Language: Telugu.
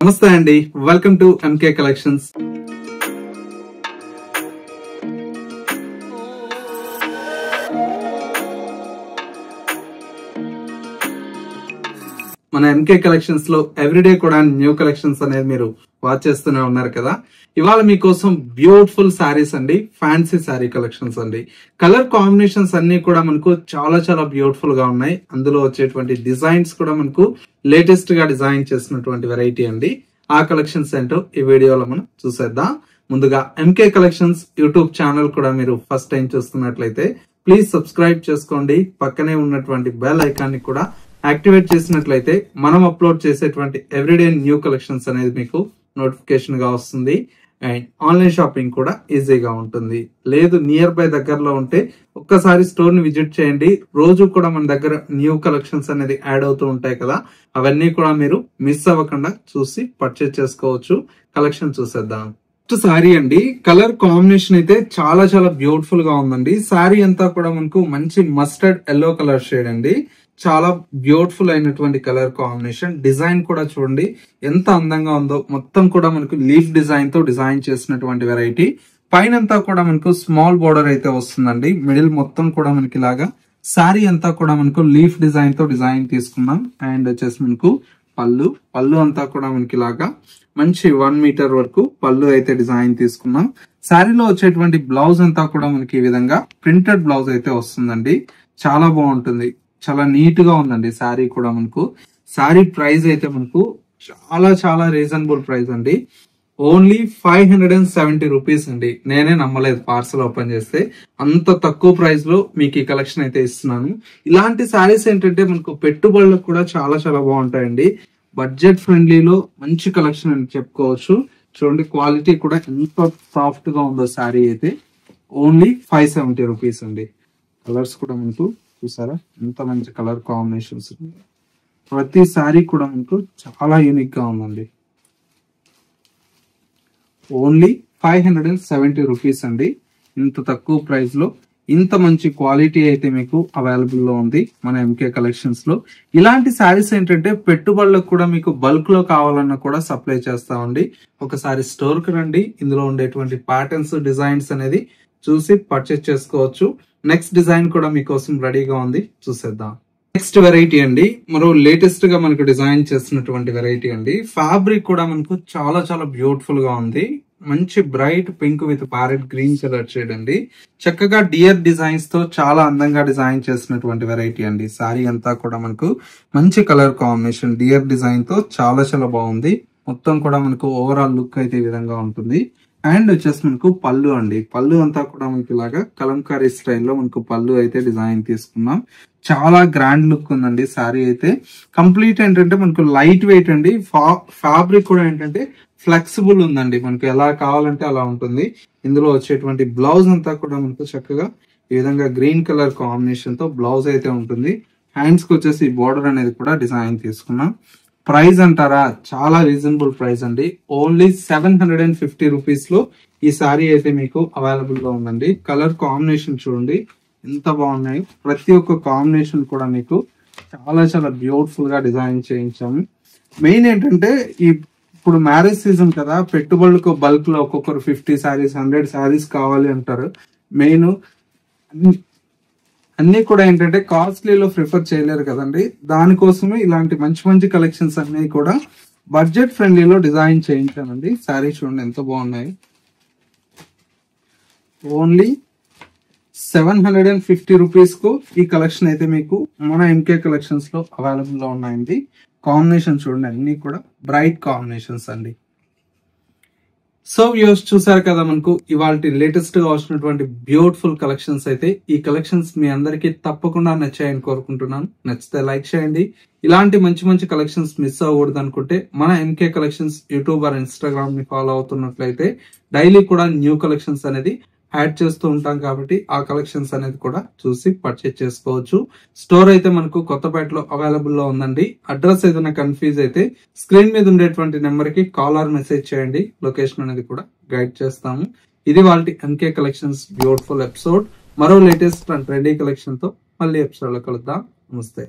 నమస్తే అండి, వెల్కమ్ టు ఎంకే కలెక్షన్స్. మన ఎంకే కలెక్షన్స్ లో ఎవ్రీడే కూడా న్యూ కలెక్షన్స్ అనేది మీరు వాచ్ చేస్తూనే ఉన్నారు కదా. ఇవాళ మీకోసం బ్యూటిఫుల్ శారీస్ అండి, ఫ్యాన్సీ శారీ కలెక్షన్స్ అండి. కలర్ కాంబినేషన్స్ అన్ని కూడా మనకు చాలా చాలా బ్యూటిఫుల్ గా ఉన్నాయి. అందులో వచ్చేటువంటి డిజైన్స్ కూడా మనకు లేటెస్ట్ గా డిజైన్ చేసినటువంటి వెరైటీ అండి. ఆ కలెక్షన్స్ ఏంటో ఈ వీడియోలో మనం చూసేద్దాం. ముందుగా ఎంకే కలెక్షన్స్ యూట్యూబ్ ఛానల్ కూడా మీరు ఫస్ట్ టైం చూస్తున్నట్లయితే ప్లీజ్ సబ్స్క్రైబ్ చేసుకోండి. పక్కనే ఉన్నటువంటి బెల్ ఐకాన్ ని కూడా యాక్టివేట్ చేసినట్లయితే మనం అప్లోడ్ చేసేటువంటి ఎవ్రీడే న్యూ కలెక్షన్స్ అనేది మీకు నోటిఫికేషన్ గా వస్తుంది. అండ్ ఆన్లైన్ షాపింగ్ కూడా ఈజీగా ఉంటుంది. లేదు నియర్ బై దగ్గరలో ఉంటే ఒక్కసారి స్టోర్ ని విజిట్ చేయండి. రోజు కూడా మన దగ్గర న్యూ కలెక్షన్స్ అనేది యాడ్ అవుతూ ఉంటాయి కదా, అవన్నీ కూడా మీరు మిస్ అవ్వకుండా చూసి పర్చేజ్ చేసుకోవచ్చు. కలెక్షన్ చూసేద్దాం. ఫస్ట్ శారీ అండి, కలర్ కాంబినేషన్ అయితే చాలా చాలా బ్యూటిఫుల్ గా ఉందండి. శారీ అంతా కూడా మనకు మంచి మస్టర్డ్ ఎల్లో కలర్ షేడ్ అండి. చాలా బ్యూటిఫుల్ అయినటువంటి కలర్ కాంబినేషన్. డిజైన్ కూడా చూడండి ఎంత అందంగా ఉందో. మొత్తం కూడా మనకు లీఫ్ డిజైన్ తో డిజైన్ చేసినటువంటి వెరైటీ. పైనంతా కూడా మనకు స్మాల్ బోర్డర్ అయితే వస్తుందండి. మిడిల్ మొత్తం కూడా మనకి ఇలాగా శారీ అంతా కూడా మనకు లీఫ్ డిజైన్ తో డిజైన్ తీసుకున్నాం. అండ్ వచ్చేసి మనకు పళ్ళు అంతా కూడా మనకి ఇలాగా మంచి 1 మీటర్ వరకు పళ్ళు అయితే డిజైన్ తీసుకున్నాం. శారీలో వచ్చేటువంటి బ్లౌజ్ అంతా కూడా మనకి ఈ విధంగా ప్రింటెడ్ బ్లౌజ్ అయితే వస్తుందండి. చాలా బాగుంటుంది, చాలా నీట్ గా ఉందండి శారీ కూడా. మనకు శారీ ప్రైస్ అయితే మనకు చాలా చాలా రీజనబుల్ ప్రైస్ అండి. ఓన్లీ 570 రూపీస్ అండి. నేనే నమ్మలేదు పార్సల్ ఓపెన్ చేస్తే అంత తక్కువ ప్రైస్ లో మీకు ఈ కలెక్షన్ అయితే ఇస్తున్నాను. ఇలాంటి శారీస్ ఏంటంటే మనకు పెట్టుబడులకు కూడా చాలా చాలా బాగుంటాయండి. బడ్జెట్ ఫ్రెండ్లీలో మంచి కలెక్షన్ అని చెప్పుకోవచ్చు. చూడండి క్వాలిటీ కూడా ఎంత సాఫ్ట్ గా ఉందో శారీ అయితే. ఓన్లీ 570 రూపీస్ అండి. కలర్స్ కూడా మనకు చూసారా ఎంత మంచి కలర్ కాంబినేషన్స్. ప్రతి శారీ కూడా మనకు చాలా యూనిక్ గా ఉందండి. ఓన్లీ 570 రూపీస్ అండి. ఇంత తక్కువ ప్రైస్ లో ఇంత మంచి క్వాలిటీ అయితే మీకు అవైలబుల్ లో ఉంది మన ఎంకే కలెక్షన్స్ లో. ఇలాంటి శారీస్ ఏంటంటే పెట్టుబడులకు కూడా మీకు బల్క్ లో కావాలన్నా కూడా సప్లై చేస్తామండి. ఒకసారి స్టోర్ కి రండి, ఇందులో ఉండేటువంటి ప్యాటర్న్స్ డిజైన్స్ అనేది చూసి పర్చేస్ చేసుకోవచ్చు. నెక్స్ట్ డిజైన్ కూడా మీకోసం రెడీగా ఉంది, చూసేద్దాం. నెక్స్ట్ వెరైటీ అండి, మరో లేటెస్ట్ గా మనకు డిజైన్ చేస్తున్నటువంటి వెరైటీ అండి. ఫ్యాబ్రిక్ కూడా మనకు చాలా చాలా బ్యూటిఫుల్ గా ఉంది. మంచి bright pink with parrot green colour shade అండి. చక్కగా డియర్ డిజైన్స్ తో చాలా అందంగా డిజైన్ చేసినటువంటి వెరైటీ అండి. శారీ అంతా కూడా మనకు మంచి కలర్ కాంబినేషన్ డియర్ డిజైన్ తో చాలా చాలా బాగుంది. మొత్తం కూడా మనకు ఓవరాల్ లుక్ అయితే ఈ విధంగా ఉంటుంది. అండ్ వచ్చేసి మనకు పళ్ళు అండి. పళ్ళు అంతా కూడా మనకి ఇలాగా కలంకారీ స్టైల్లో మనకు పళ్ళు అయితే డిజైన్ తీసుకున్నాం. చాలా గ్రాండ్ లుక్ ఉందండి శారీ అయితే. కంప్లీట్ ఏంటంటే మనకు లైట్ వెయిట్ అండి. ఫ్యాబ్రిక్ కూడా ఏంటంటే ఫ్లెక్సిబుల్ ఉందండి. మనకు ఎలా కావాలంటే అలా ఉంటుంది. ఇందులో వచ్చేటువంటి బ్లౌజ్ అంతా కూడా మనకు చక్కగా ఈ విధంగా గ్రీన్ కలర్ కాంబినేషన్ తో బ్లౌజ్ అయితే ఉంటుంది. హ్యాండ్స్ కి వచ్చేసి బోర్డర్ అనేది కూడా డిజైన్ తీసుకున్నాం. ప్రైస్ అంటారా, చాలా రీజనబుల్ ప్రైస్ అండి. ఓన్లీ 750 రూపీస్ లో ఈ శారీ అయితే మీకు అవైలబుల్ గా ఉందండి. కలర్ కాంబినేషన్ చూడండి ఎంత బాగున్నాయి. ప్రతి ఒక్క కాంబినేషన్ కూడా మీకు చాలా చాలా బ్యూటిఫుల్ గా డిజైన్ చేయించాము. మెయిన్ ఏంటంటే ఇప్పుడు మ్యారేజ్ సీజన్ కదా, పెట్టుబడులకు బల్క్ లో ఒక్కొక్కరు 50 శారీస్ 100 శారీస్ కావాలి అంటారు. మెయిన్ అన్ని కూడా ఏంటంటే కాస్ట్లీలో ప్రిఫర్ చేయలేరు కదండి. దానికోసమే ఇలాంటి మంచి మంచి కలెక్షన్స్ అన్ని కూడా బడ్జెట్ ఫ్రెండ్లీలో డిజైన్ చేయించానండి. శారీ చూడండి ఎంత బాగున్నాయి. ఓన్లీ 750 రూపీస్ కు ఈ కలెక్షన్ అయితే మీకు మన ఎంకే కలెక్షన్స్ లో అవైలబుల్ లో ఉన్నాయండి. కాంబినేషన్ చూడండి అన్ని కూడా బ్రైట్ కాంబినేషన్స్ అండి. సో వ్యూస్ చూసారు కదా, మనకు ఇవాళ లేటెస్ట్ గా వచ్చినటువంటి బ్యూటిఫుల్ కలెక్షన్స్ అయితే. ఈ కలెక్షన్స్ మీ అందరికి తప్పకుండా నచ్చాయని కోరుకుంటున్నాను. నచ్చితే లైక్ చేయండి. ఇలాంటి మంచి మంచి కలెక్షన్స్ మిస్ అవ్వకూడదు అనుకుంటే మన MK collections YouTube or Instagram ని ఫాలో అవుతున్నట్లయితే డైలీ కూడా న్యూ కలెక్షన్స్ అనేది యాడ్ చేస్తూ ఉంటాం కాబట్టి ఆ కలెక్షన్స్ అనేది కూడా చూసి పర్చేజ్ చేసుకోవచ్చు. స్టోర్ అయితే మనకు కొత్తపేటలో అవైలబుల్ లో ఉందండి. అడ్రస్ ఏదైనా కన్ఫ్యూజ్ అయితే స్క్రీన్ మీద ఉండేటువంటి నెంబర్ కి కాల్ ఆర్ మెసేజ్ చేయండి. లొకేషన్ అనేది కూడా గైడ్ చేస్తాము. ఇది వాళ్ళ ఎంకే కలెక్షన్స్ బ్యూటిఫుల్ ఎపిసోడ్. మరో లేటెస్ట్ అండ్ ట్రెండీ కలెక్షన్ తో మళ్ళీ ఎపిసోడ్ లో కలుద్దాం. నమస్తే.